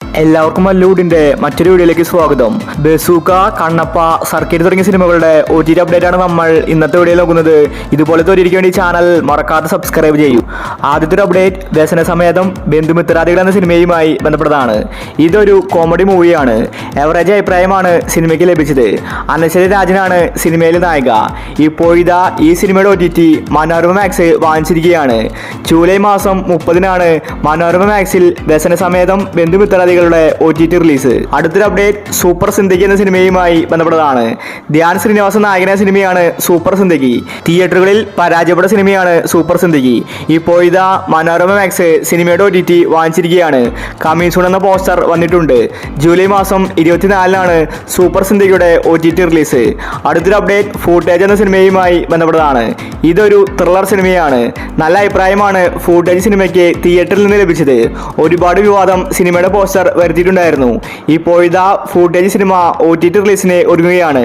എല്ലാവർക്കും മല്ലൂടിന്റെ മറ്റൊരു വീഡിയോയിലേക്ക് സ്വാഗതം. ബസൂക്ക, കണ്ണപ്പ, സർക്കിട്ട് തുടങ്ങിയ സിനിമകളുടെ OTT അപ്ഡേറ്റ് ആണ് നമ്മൾ ഇന്നത്തെ വീഡിയോയിൽ നോക്കുന്നത്. ഇതുപോലത്തെ ഒരു വേണ്ടി ചാനൽ മറക്കാതെ സബ്സ്ക്രൈബ് ചെയ്യൂ. ആദ്യത്തെ ഒരു അപ്ഡേറ്റ് വ്യസനസമേതം ബന്ധുമിത്രാദികൾ എന്ന സിനിമയുമായി ബന്ധപ്പെട്ടതാണ്. ഇതൊരു കോമഡി മൂവിയാണ്. എവറേജ് അഭിപ്രായമാണ് സിനിമയ്ക്ക് ലഭിച്ചത്. അനശ്വര രാജനാണ് സിനിമയിലെ നായിക. ഇപ്പോഴിതാ ഈ സിനിമയുടെ OTT മനോരമ മാക്സ് വാങ്ങിച്ചിരിക്കുകയാണ്. ജൂലൈ മാസം 30-നാണ് മനോരമ മാക്സിൽ വ്യസനസമേതം ബന്ധുമിത്രാദികൾ OTT റിലീസ്. അടുത്തൊരു അപ്ഡേറ്റ് സൂപ്പർ സിന്ദഗി എന്ന സിനിമയുമായി ബന്ധപ്പെട്ടതാണ്. ധ്യാൻ ശ്രീനിവാസൻ നായകനായ സിനിമയാണ് സൂപ്പർ സിന്ദഗി. തിയേറ്ററുകളിൽ പരാജയപ്പെട്ട സിനിമയാണ് സൂപ്പർ സിന്ദഗി. ഇപ്പോഴിതാ മനോരമ മാക്സ് സിനിമയുടെ OTT വാങ്ങിച്ചിരിക്കുകയാണ്. കമ്മീസൂൺ എന്ന പോസ്റ്റർ വന്നിട്ടുണ്ട്. ജൂലൈ മാസം 24-നാണ് സൂപ്പർ സിന്ദഗിയുടെ OTT റിലീസ്. അടുത്തൊരു അപ്ഡേറ്റ് ഫൂട്ടേജ് എന്ന സിനിമയുമായി ബന്ധപ്പെട്ടതാണ്. ഇതൊരു ത്രില്ലർ സിനിമയാണ്. നല്ല അഭിപ്രായമാണ് ഫൂട്ടേജ് സിനിമയ്ക്ക് തിയേറ്ററിൽ നിന്ന് ലഭിച്ചത്. ഒരുപാട് വിവാദം സിനിമയുടെ പോസ്റ്റർ വരുത്തിയിട്ടുണ്ടായിരുന്നു. ഇപ്പോഴിതാ ഫൂട്ടേജ് സിനിമ OTT റിലീസിന് ഒരുങ്ങുകയാണ്.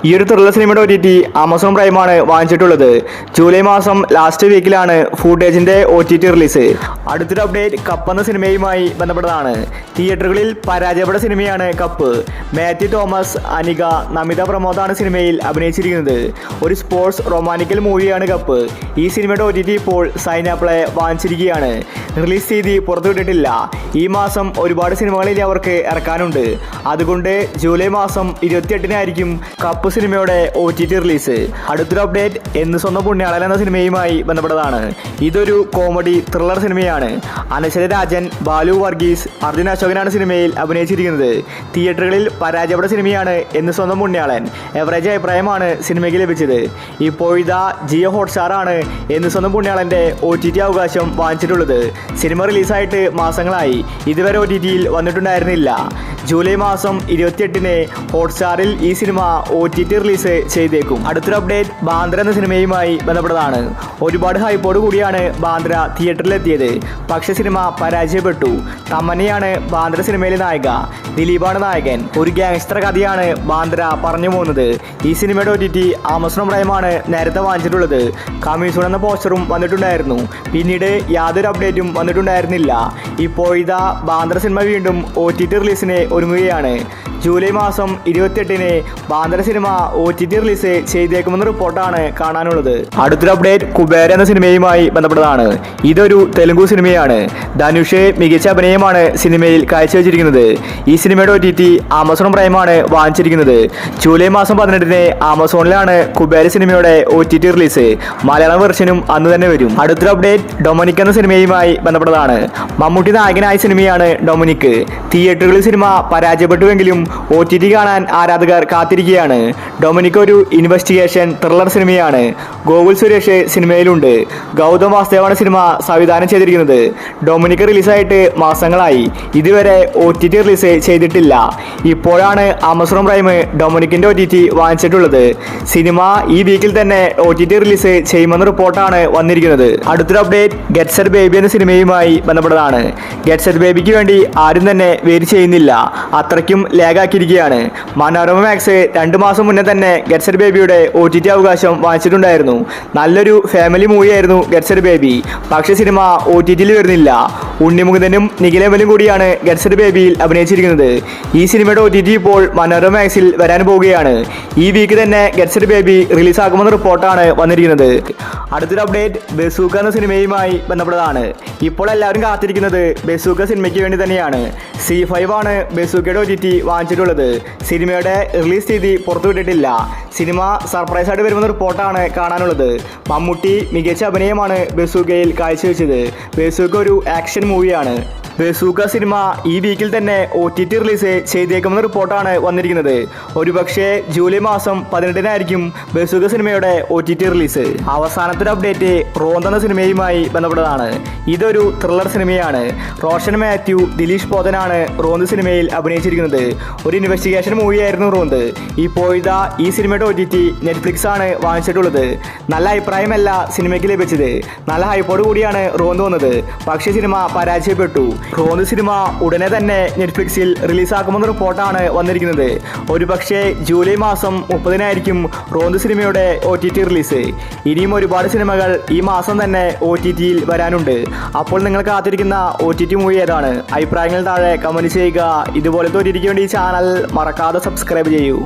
ഈ ഒരു ത്രില്ലർ സിനിമയുടെ OTT ആമസോൺ പ്രൈമാണ് വാങ്ങിച്ചിട്ടുള്ളത്. ജൂലൈ മാസം ലാസ്റ്റ് വീക്കിലാണ് ഫൂട്ടേജിന്റെ OTT റിലീസ്. അടുത്തൊരു അപ്ഡേറ്റ് കപ്പ് എന്ന സിനിമയുമായി ബന്ധപ്പെട്ടതാണ്. തിയേറ്ററുകളിൽ പരാജയപ്പെട്ട സിനിമയാണ് കപ്പ്. മാത്യു തോമസ്, അനിക, നമിത പ്രമോദാണ് സിനിമയിൽ അഭിനയിച്ചിരിക്കുന്നത്. ഒരു സ്പോർട്സ് റൊമാൻറ്റിക്കൽ മൂവിയാണ് കപ്പ്. ഈ സിനിമയുടെ OTT ഇപ്പോൾ സൈനാപ്ലേ വാങ്ങിച്ചിരിക്കുകയാണ്. റിലീസ് തീയതി പുറത്തുവിട്ടിട്ടില്ല. ഈ മാസം ഒരുപാട് സിനിമകളിൽ അവർക്ക് ഇറക്കാനുണ്ട്. അതുകൊണ്ട് ജൂലൈ മാസം 28-നായിരിക്കും കപ്പ് സിനിമയുടെ OTT റിലീസ്. അടുത്തൊരു അപ്ഡേറ്റ് എന്ന് സ്വന്തം പുണ്യാളൻ എന്ന സിനിമയുമായി ബന്ധപ്പെട്ടതാണ്. ഇതൊരു കോമഡി ത്രില്ലർ സിനിമയാണ്. അനശ്വര രാജൻ, ബാലു വർഗീസ്, അർജുൻ അശോകനാണ് സിനിമയിൽ അഭിനയിച്ചിരിക്കുന്നത്. തിയേറ്ററുകളിൽ പരാജയപ്പെട്ട സിനിമയാണ് എന്ന് സ്വന്തം പുണ്യാളൻ. എവറേജ് അഭിപ്രായമാണ് സിനിമയ്ക്ക് ലഭിച്ചത്. ഇപ്പോഴിതാ ജിയോ ഹോട്ട്സ്റ്റാറാണ് എന്ന് സ്വന്തം പുണ്യാളന്റെ OTT അവകാശം വാങ്ങിച്ചിട്ടുള്ളത്. സിനിമ റിലീസായിട്ട് മാസങ്ങളായി. ഇതുവരെ OTTയിൽ വന്നിട്ടുണ്ടായിരുന്നില്ല. ജൂലൈ മാസം 28-ന് ഹോട്ട്സ്റ്റാറിൽ ഈ സിനിമ OTT റിലീസ് ചെയ്തേക്കും. അടുത്തൊരു അപ്ഡേറ്റ് ബാന്ദ്ര എന്ന സിനിമയുമായി ബന്ധപ്പെട്ടതാണ്. ഒരുപാട് ഹൈപ്പോട് കൂടിയാണ് ബാന്ദ്ര തിയേറ്ററിലെത്തിയത്. പക്ഷേ സിനിമ പരാജയപ്പെട്ടു. തമന്നയാണ് ബാന്ദ്ര സിനിമയിലെ നായിക. ദിലീപാണ് നായകൻ. ഒരു ഗാങ്സ്റ്റർ കഥയാണ് ബാന്ദ്ര പറഞ്ഞു പോകുന്നത്. ഈ സിനിമയുടെ OTT ആമസോൺ പ്രൈമാണ് നേരത്തെ വാങ്ങിച്ചിട്ടുള്ളത്. കമ്മീസൂൺ എന്ന പോസ്റ്ററും വന്നിട്ടുണ്ടായിരുന്നു. പിന്നീട് യാതൊരു അപ്ഡേറ്റും വന്നിട്ടുണ്ടായിരുന്നില്ല. ഇപ്പോഴിതാ ബാന്ദ്ര സിനിമ വീണ്ടും OTT റിലീസിന് ഒരുങ്ങുകയാണ്. ജൂലൈ മാസം 28-ന് ബാന്ദ്ര സിനിമ OTT റിലീസ് ചെയ്തേക്കുമെന്ന റിപ്പോർട്ടാണ് കാണാനുള്ളത്. അടുത്തൊരു അപ്ഡേറ്റ് കുബേര എന്ന സിനിമയുമായി ബന്ധപ്പെട്ടതാണ്. ഇതൊരു തെലുങ്ക് സിനിമയാണ്. ധനുഷ് മികച്ച അഭിനയമാണ് സിനിമയിൽ കാഴ്ചവെച്ചിരിക്കുന്നത്. ഈ സിനിമയുടെ OTT ആമസോൺ പ്രൈമാണ് വാങ്ങിച്ചിരിക്കുന്നത്. ജൂലൈ മാസം 18-ന് ആമസോണിലാണ് കുബേര സിനിമയുടെ OTT റിലീസ്. മലയാളം വെർഷനും അന്ന് തന്നെ വരും. അടുത്തൊരു അപ്ഡേറ്റ് ഡൊമിനിക് എന്ന സിനിമയുമായി ബന്ധപ്പെട്ടതാണ്. മമ്മൂട്ടി നായകനായ സിനിമയാണ് ഡൊമിനിക്. തിയേറ്ററുകളിൽ സിനിമ പരാജയപ്പെട്ടുവെങ്കിലും OTT കാണാൻ ആരാധകർ കാത്തിരിക്കുകയാണ്. ഡൊമിനിക് ഒരു ഇൻവെസ്റ്റിഗേഷൻ ത്രില്ലർ സിനിമയാണ്. ഗോകുൽ സുരേഷ് സിനിമയിലുണ്ട്. ഗൗതം വാസുദേവാണ് സിനിമ സംവിധാനം ചെയ്തിരിക്കുന്നത്. ഡൊമിനിക് റിലീസായിട്ട് മാസങ്ങളായി. ഇതുവരെ OTT റിലീസ് ചെയ്തിട്ടില്ല. ഇപ്പോഴാണ് ആമസോൺ പ്രൈം ഡൊമിനിക്കിന്റെ OTT വാങ്ങിച്ചിട്ടുള്ളത്. സിനിമ ഈ വീക്കിൽ തന്നെ OTT റിലീസ് ചെയ്യുമെന്ന റിപ്പോർട്ടാണ് വന്നിരിക്കുന്നത്. അടുത്തൊരു അപ്ഡേറ്റ് ഗെറ്റ് സെറ്റ് ബേബി എന്ന സിനിമയുമായി ബന്ധപ്പെട്ടതാണ്. ഗെറ്റ് സെറ്റ് ബേബിക്ക് വേണ്ടി ആരും തന്നെ വെയിറ്റ് ചെയ്യുന്നില്ല. അത്രയ്ക്കും ലാഗാക്കിയിരിക്കുകയാണ്. മനോരമ മാക്സ് 2 മാസം മുന്നേ തന്നെ ഗെറ്റ് സെറ്റ് ബേബിയുടെ OTT അവകാശം വാങ്ങിച്ചിട്ടുണ്ടായിരുന്നു. നല്ലൊരു ഫാമിലി മൂവിയായിരുന്നു ഗെറ്റ് സെറ്റ് ബേബി. പക്ഷേ സിനിമ OTTയിൽ വരുന്നില്ല. ഉണ്ണിമുകുന്ദനും നിഖിലമലും കൂടിയാണ് ഗെറ്റ് സെറ്റ് ബേബിയിൽ അഭിനയിച്ചിരിക്കുന്നത്. ഈ സിനിമയുടെ OTT ഇപ്പോൾ മനോരമ മാക്സിൽ വരാൻ പോവുകയാണ്. ഈ വീക്ക് തന്നെ ഗെറ്റ് സെറ്റ് ബേബി റിലീസാക്കുമെന്ന റിപ്പോർട്ടാണ് വന്നിരിക്കുന്നത്. അടുത്തൊരു അപ്ഡേറ്റ് ബസൂക്ക എന്ന സിനിമയുമായി ബന്ധപ്പെട്ടതാണ്. ഇപ്പോൾ എല്ലാവരും കാത്തിരിക്കുന്നത് ബസൂക്ക സിനിമയ്ക്ക് വേണ്ടി തന്നെയാണ്. C5 ആണ് ബസൂക്കയുടെ OTT വാങ്ങിച്ചിട്ടുള്ളത്. സിനിമയുടെ റിലീസ് തീയതി പുറത്തുവിട്ടിട്ടില്ല. സിനിമ സർപ്രൈസ് ആയിട്ട് വരുമെന്ന റിപ്പോർട്ടാണ് കാണാനുള്ളത്. മമ്മൂട്ടി മികച്ച അഭിനയമാണ് ബസൂക്കയിൽ കാഴ്ചവെച്ചത്. ബസൂക്ക ഒരു ആക്ഷൻ മൂവിയാണ്. ബസൂക്ക സിനിമ ഈ വീക്കിൽ തന്നെ OTT റിലീസ് ചെയ്തേക്കുമെന്ന റിപ്പോർട്ടാണ് വന്നിരിക്കുന്നത്. ഒരുപക്ഷെ ജൂലൈ മാസം 18-നായിരിക്കും ബസൂക്ക സിനിമയുടെ OTT റിലീസ്. അവസാനത്തെ അപ്ഡേറ്റ് റോന്ത് എന്ന സിനിമയുമായി ബന്ധപ്പെട്ടതാണ്. ഇതൊരു ത്രില്ലർ സിനിമയാണ്. റോഷൻ മാത്യു, ദിലീഷ് പോതനാണ് റോന്ത് സിനിമയിൽ അഭിനയിച്ചിരിക്കുന്നത്. ഒരു ഇൻവെസ്റ്റിഗേഷൻ മൂവിയായിരുന്നു റോന്ത്. ഇപ്പോഴിതാ ഈ സിനിമയുടെ OTT നെറ്റ്ഫ്ലിക്സ് ആണ് വാങ്ങിച്ചിട്ടുള്ളത്. നല്ല അഭിപ്രായമല്ല സിനിമയ്ക്ക് ലഭിച്ചത്. നല്ല ഹൈപ്പോട് കൂടിയാണ് റോന്ത് വന്നത്. പക്ഷേ സിനിമ പരാജയപ്പെട്ടു. റോന്ത് സിനിമ ഉടനെ തന്നെ നെറ്റ്ഫ്ലിക്സിൽ റിലീസാക്കുമെന്ന റിപ്പോർട്ടാണ് വന്നിരിക്കുന്നത്. ഒരുപക്ഷെ ജൂലൈ മാസം 30-നായിരിക്കും റോന്ത് സിനിമയുടെ OTT റിലീസ്. ഇനിയും ഒരുപാട് സിനിമകൾ ഈ മാസം തന്നെ OTTയിൽ വരാനുണ്ട്. അപ്പോൾ നിങ്ങൾ കാത്തിരിക്കുന്ന OTT മൂവി ഏതാണ്? അഭിപ്രായങ്ങൾ താഴെ കമന്റ് ചെയ്യുക. ഇതുപോലത്തെ OTTക്ക് വേണ്ടി ഈ ചാനൽ മറക്കാതെ സബ്സ്ക്രൈബ് ചെയ്യൂ.